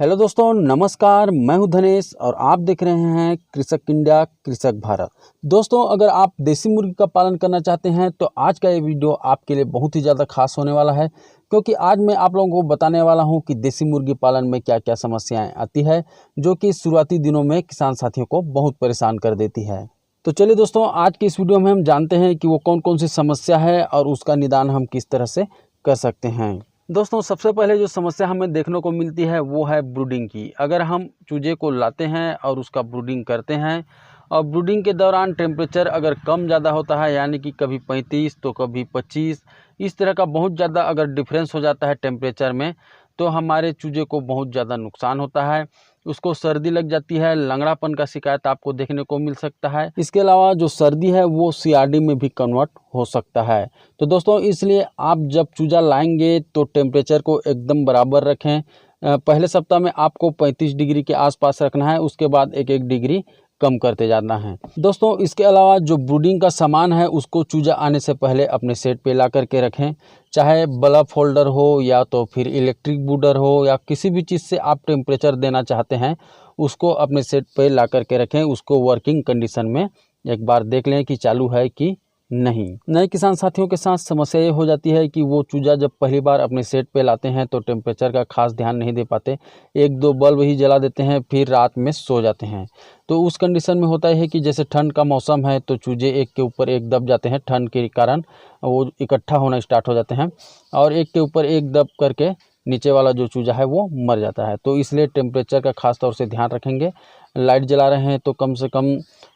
Hello दोस्तों, नमस्कार। मैं हूं धनेश और आप देख रहे हैं कृषक इंडिया कृषक भारत। दोस्तों, अगर आप देसी मुर्गी का पालन करना चाहते हैं तो आज का ये वीडियो आपके लिए बहुत ही ज़्यादा खास होने वाला है, क्योंकि आज मैं आप लोगों को बताने वाला हूं कि देसी मुर्गी पालन में क्या क्या समस्याएं आती है, जो कि शुरुआती दिनों में किसान साथियों को बहुत परेशान कर देती है। तो चलिए दोस्तों, आज की इस वीडियो में हम जानते हैं कि वो कौन कौन सी समस्या है और उसका निदान हम किस तरह से कर सकते हैं। दोस्तों, सबसे पहले जो समस्या हमें देखने को मिलती है वो है ब्रूडिंग की। अगर हम चूजे को लाते हैं और उसका ब्रूडिंग करते हैं और ब्रूडिंग के दौरान टेम्परेचर अगर कम ज़्यादा होता है, यानी कि कभी 35 तो कभी 25, इस तरह का बहुत ज़्यादा अगर डिफरेंस हो जाता है टेम्परेचर में, तो हमारे चूजे को बहुत ज़्यादा नुकसान होता है। उसको सर्दी लग जाती है, लंगड़ापन का शिकायत आपको देखने को मिल सकता है। इसके अलावा जो सर्दी है वो सीआरडी में भी कन्वर्ट हो सकता है। तो दोस्तों, इसलिए आप जब चूजा लाएंगे तो टेम्परेचर को एकदम बराबर रखें। पहले सप्ताह में आपको 35 डिग्री के आसपास रखना है, उसके बाद एक एक डिग्री कम करते जाना है। दोस्तों, इसके अलावा जो ब्रूडिंग का सामान है उसको चूजा आने से पहले अपने सेट पे ला करके रखें। चाहे बल्ब होल्डर हो या तो फिर इलेक्ट्रिक ब्रूडर हो या किसी भी चीज़ से आप टेम्परेचर देना चाहते हैं, उसको अपने सेट पे ला करके रखें। उसको वर्किंग कंडीशन में एक बार देख लें कि चालू है कि नहीं। नए किसान साथियों के साथ समस्या ये हो जाती है कि वो चूजा जब पहली बार अपने सेट पे लाते हैं तो टेम्परेचर का खास ध्यान नहीं दे पाते, एक दो बल्ब ही जला देते हैं, फिर रात में सो जाते हैं। तो उस कंडीशन में होता है कि जैसे ठंड का मौसम है तो चूजे एक के ऊपर एक दब जाते हैं, ठंड के कारण वो इकट्ठा होना स्टार्ट हो जाते हैं और एक के ऊपर एक दब करके नीचे वाला जो चूजा है वो मर जाता है। तो इसलिए टेम्परेचर का खास तौर से ध्यान रखेंगे। लाइट जला रहे हैं तो कम से कम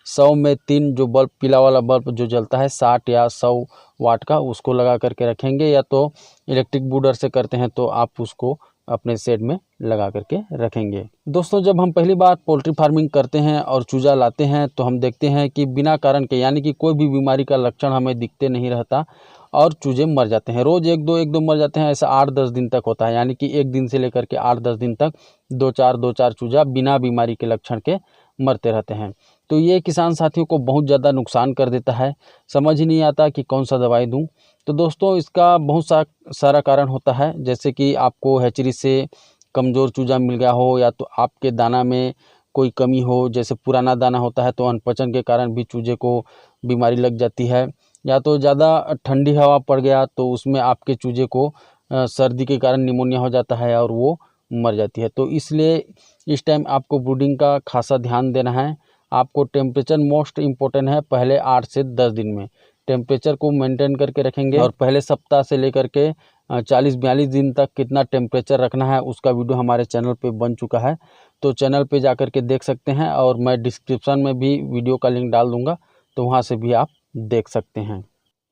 100 में 3 जो बल्ब, पीला वाला बल्ब जो जलता है 60 या 100 वाट का, उसको लगा करके रखेंगे। या तो इलेक्ट्रिक बूडर से करते हैं तो आप उसको अपने शेड में लगा करके रखेंगे। दोस्तों, जब हम पहली बार पोल्ट्री फार्मिंग करते हैं और चूजा लाते हैं तो हम देखते हैं कि बिना कारण के, यानी कि कोई भी बीमारी का लक्षण हमें दिखते नहीं रहता और चूजे मर जाते हैं। रोज़ एक दो मर जाते हैं। ऐसा 8-10 दिन तक होता है, यानी कि एक दिन से लेकर के 8-10 दिन तक दो चार चूजा बिना बीमारी के लक्षण के मरते रहते हैं। तो ये किसान साथियों को बहुत ज़्यादा नुकसान कर देता है। समझ ही नहीं आता कि कौन सा दवाई दूं। तो दोस्तों, इसका बहुत सारा कारण होता है, जैसे कि आपको हैचरी से कमज़ोर चूजा मिल गया हो, या तो आपके दाना में कोई कमी हो, जैसे पुराना दाना होता है तो अनपचन के कारण भी चूजे को बीमारी लग जाती है, या तो ज़्यादा ठंडी हवा पड़ गया तो उसमें आपके चूजे को सर्दी के कारण निमोनिया हो जाता है और वो मर जाती है। तो इसलिए इस टाइम आपको ब्रूडिंग का खासा ध्यान देना है। आपको टेम्परेचर मोस्ट इम्पोर्टेंट है। पहले 8 से 10 दिन में टेम्परेचर को मेंटेन करके रखेंगे और पहले सप्ताह से लेकर के 40-42 दिन तक कितना टेम्परेचर रखना है उसका वीडियो हमारे चैनल पे बन चुका है। तो चैनल पे जा कर के देख सकते हैं और मैं डिस्क्रिप्शन में भी वीडियो का लिंक डाल दूँगा, तो वहाँ से भी आप देख सकते हैं।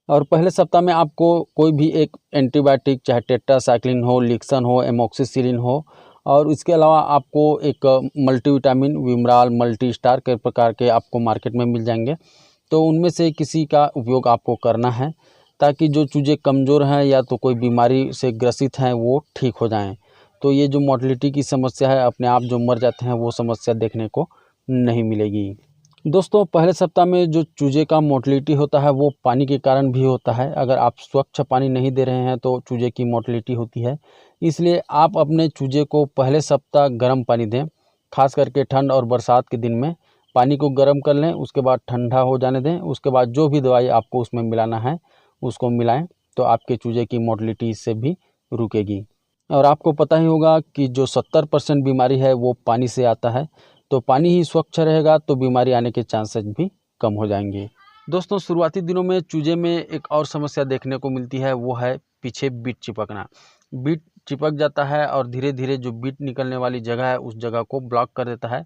और पहले सप्ताह में आपको कोई भी एक एंटीबायोटिक, चाहे टेट्रासाइक्लिन हो, लिक्सन हो, एमोक्सिसिलिन हो, और इसके अलावा आपको एक मल्टीविटामिन, विमराल, मल्टी स्टार के प्रकार के आपको मार्केट में मिल जाएंगे। तो उनमें से किसी का उपयोग आपको करना है, ताकि जो चूजे कमज़ोर हैं या तो कोई बीमारी से ग्रसित हैं वो ठीक हो जाएं। तो ये जो मोर्टेलिटी की समस्या है, अपने आप जो मर जाते हैं, वो समस्या देखने को नहीं मिलेगी। दोस्तों, पहले सप्ताह में जो चूजे का मोर्टेलिटी होता है वो पानी के कारण भी होता है। अगर आप स्वच्छ पानी नहीं दे रहे हैं तो चूजे की मोर्टेलिटी होती है। इसलिए आप अपने चूजे को पहले सप्ताह गर्म पानी दें, खास करके ठंड और बरसात के दिन में पानी को गर्म कर लें, उसके बाद ठंडा हो जाने दें। उसके बाद जो भी दवाई आपको उसमें मिलाना है उसको मिलाएं, तो आपके चूजे की मोर्टेलिटी इससे भी रुकेगी। और आपको पता ही होगा कि जो 70% बीमारी है वो पानी से आता है। तो पानी ही स्वच्छ रहेगा तो बीमारी आने के चांसेस भी कम हो जाएंगे। दोस्तों, शुरुआती दिनों में चूजे में एक और समस्या देखने को मिलती है, वो है पीछे बीट चिपकना। बीट चिपक जाता है और धीरे धीरे जो बीट निकलने वाली जगह है उस जगह को ब्लॉक कर देता है।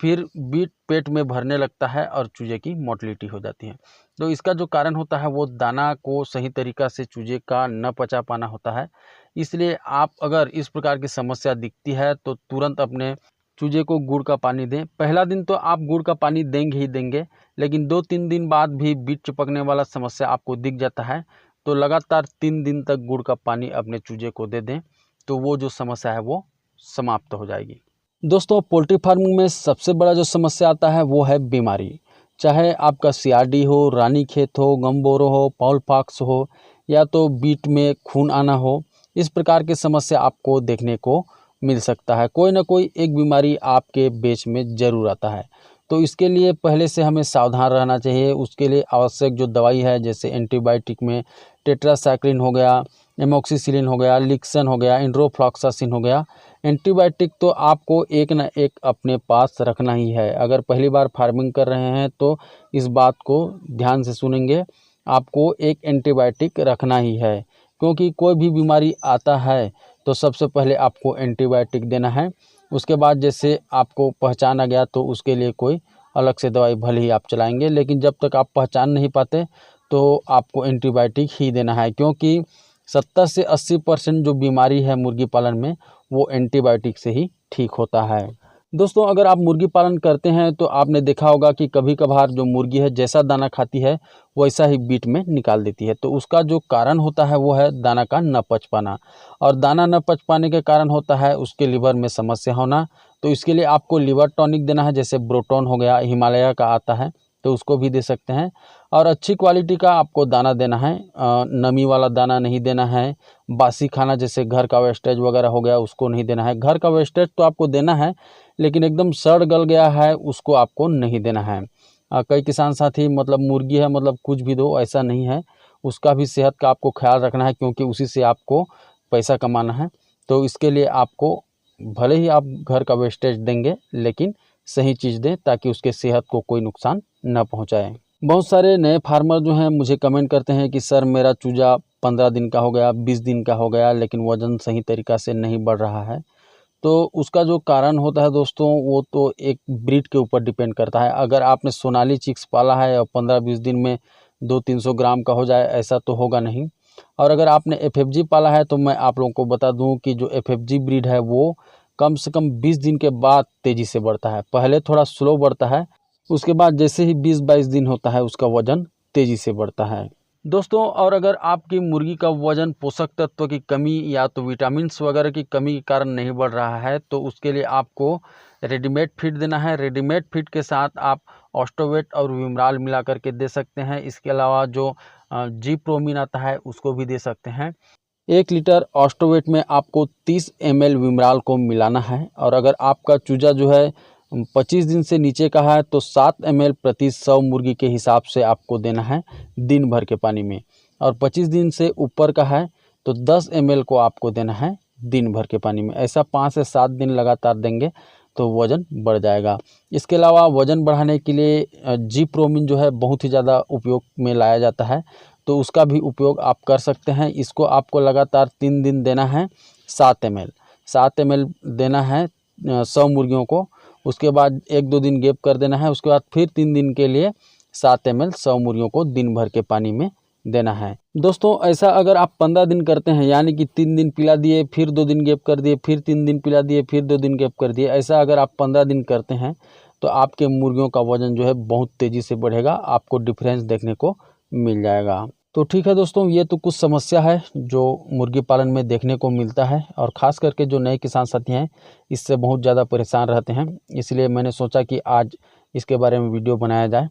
फिर बीट पेट में भरने लगता है और चूजे की मोर्टेलिटी हो जाती है। तो इसका जो कारण होता है वो दाना को सही तरीक़ा से चूजे का न पचा पाना होता है। इसलिए आप अगर इस प्रकार की समस्या दिखती है तो तुरंत अपने चूजे को गुड़ का पानी दें। पहला दिन तो आप गुड़ का पानी देंगे ही देंगे, लेकिन 2-3 दिन बाद भी बीट चिपकने वाला समस्या आपको दिख जाता है तो लगातार 3 दिन तक गुड़ का पानी अपने चूजे को दे दें, तो वो जो समस्या है वो समाप्त हो जाएगी। दोस्तों, पोल्ट्री फार्मिंग में सबसे बड़ा जो समस्या आता है वो है बीमारी। चाहे आपका सीआरडी हो, रानीखेत हो, गम्बोरो हो, फाउल पॉक्स हो, या तो बीट में खून आना हो, इस प्रकार की समस्या आपको देखने को मिल सकता है। कोई ना कोई एक बीमारी आपके बेच में ज़रूर आता है, तो इसके लिए पहले से हमें सावधान रहना चाहिए। उसके लिए आवश्यक जो दवाई है, जैसे एंटीबायोटिक में टेट्रासाइक्लिन हो गया, एमोक्सिसिलिन हो गया, लिक्सन हो गया, इंड्रोफ्लॉक्सासिन हो गया। एंटीबायोटिक तो आपको एक ना एक अपने पास रखना ही है। अगर पहली बार फार्मिंग कर रहे हैं तो इस बात को ध्यान से सुनेंगे, आपको एक एंटीबायोटिक रखना ही है, क्योंकि कोई भी बीमारी आता है तो सबसे पहले आपको एंटीबायोटिक देना है। उसके बाद जैसे आपको पहचान आ गया तो उसके लिए कोई अलग से दवाई भले ही आप चलाएंगे, लेकिन जब तक आप पहचान नहीं पाते तो आपको एंटीबायोटिक ही देना है, क्योंकि 70 से 80% जो बीमारी है मुर्गी पालन में वो एंटीबायोटिक से ही ठीक होता है। दोस्तों, अगर आप मुर्गी पालन करते हैं तो आपने देखा होगा कि कभी कभार जो मुर्गी है जैसा दाना खाती है वैसा ही बीट में निकाल देती है। तो उसका जो कारण होता है वो है दाना का न पच पाना, और दाना न पच पाने के कारण होता है उसके लीवर में समस्या होना। तो इसके लिए आपको लीवर टॉनिक देना है, जैसे ब्रोटोन हो गया, हिमालय का आता है तो उसको भी दे सकते हैं। और अच्छी क्वालिटी का आपको दाना देना है, नमी वाला दाना नहीं देना है। बासी खाना जैसे घर का वेस्टेज वगैरह हो गया उसको नहीं देना है। घर का वेस्टेज तो आपको देना है, लेकिन एकदम सड़ गल गया है उसको आपको नहीं देना है। कई किसान साथी मतलब मुर्गी है मतलब कुछ भी दो, ऐसा नहीं है। उसका भी सेहत का आपको ख्याल रखना है, क्योंकि उसी से आपको पैसा कमाना है। तो इसके लिए आपको भले ही आप घर का वेस्टेज देंगे लेकिन सही चीज़ दें, ताकि उसके सेहत को कोई नुकसान न पहुंचाए। बहुत सारे नए फार्मर जो हैं मुझे कमेंट करते हैं कि सर मेरा चूजा 15 दिन का हो गया, 20 दिन का हो गया, लेकिन वज़न सही तरीक़ा से नहीं बढ़ रहा है। तो उसका जो कारण होता है दोस्तों, वो तो एक ब्रीड के ऊपर डिपेंड करता है। अगर आपने सोनाली चिक्स पाला है और 15-20 दिन में 200-300 ग्राम का हो जाए, ऐसा तो होगा नहीं। और अगर आपने एफएफजी पाला है तो मैं आप लोगों को बता दूं कि जो एफएफजी ब्रीड है वो कम से कम 20 दिन के बाद तेज़ी से बढ़ता है। पहले थोड़ा स्लो बढ़ता है, उसके बाद जैसे ही 20-22 दिन होता है उसका वज़न तेज़ी से बढ़ता है दोस्तों। और अगर आपकी मुर्गी का वज़न पोषक तत्व की कमी या तो विटामिन्स वगैरह की कमी के कारण नहीं बढ़ रहा है, तो उसके लिए आपको रेडीमेड फीड देना है। रेडीमेड फीड के साथ आप ऑस्टोवेट और विमराल मिला करके दे सकते हैं। इसके अलावा जो जी प्रोमिन आता है उसको भी दे सकते हैं। 1 लीटर ऑस्टोवेट में आपको 30 ml विमराल को मिलाना है। और अगर आपका चूजा जो है 25 दिन से नीचे का है तो 7 ml प्रति 100 मुर्गी के हिसाब से आपको देना है दिन भर के पानी में। और 25 दिन से ऊपर का है तो 10 ml को आपको देना है दिन भर के पानी में। ऐसा 5 से 7 दिन लगातार देंगे तो वज़न बढ़ जाएगा। इसके अलावा वज़न बढ़ाने के लिए जी प्रोमिन जो है बहुत ही ज़्यादा उपयोग में लाया जाता है, तो उसका भी उपयोग आप कर सकते हैं। इसको आपको लगातार 3 दिन देना है 7 ml देना है 100 मुर्गियों को। उसके बाद 1-2 दिन गैप कर देना है। उसके बाद फिर 3 दिन के लिए 7 ml 100 मुर्गियों को दिन भर के पानी में देना है। दोस्तों, ऐसा अगर आप 15 दिन करते हैं, यानी कि 3 दिन पिला दिए, फिर 2 दिन गैप कर दिए, फिर 3 दिन पिला दिए, फिर 2 दिन गैप कर दिए, ऐसा अगर आप 15 दिन करते हैं तो आपके मुर्गियों का वज़न जो है बहुत तेज़ी से बढ़ेगा, आपको डिफरेंस देखने को मिल जाएगा। तो ठीक है दोस्तों, ये तो कुछ समस्या है जो मुर्गी पालन में देखने को मिलता है, और ख़ास करके जो नए किसान साथी हैं इससे बहुत ज़्यादा परेशान रहते हैं। इसलिए मैंने सोचा कि आज इसके बारे में वीडियो बनाया जाए।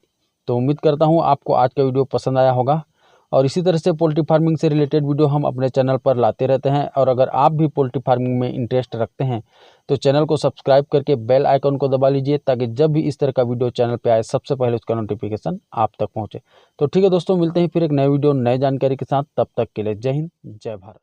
तो उम्मीद करता हूँ आपको आज का वीडियो पसंद आया होगा, और इसी तरह से पोल्ट्री फार्मिंग से रिलेटेड वीडियो हम अपने चैनल पर लाते रहते हैं। और अगर आप भी पोल्ट्री फार्मिंग में इंटरेस्ट रखते हैं तो चैनल को सब्सक्राइब करके बेल आइकन को दबा लीजिए, ताकि जब भी इस तरह का वीडियो चैनल पे आए सबसे पहले उसका नोटिफिकेशन आप तक पहुंचे। तो ठीक है दोस्तों, मिलते हैं फिर एक नए वीडियो नए जानकारी के साथ। तब तक के लिए जय हिंद, जय भारत।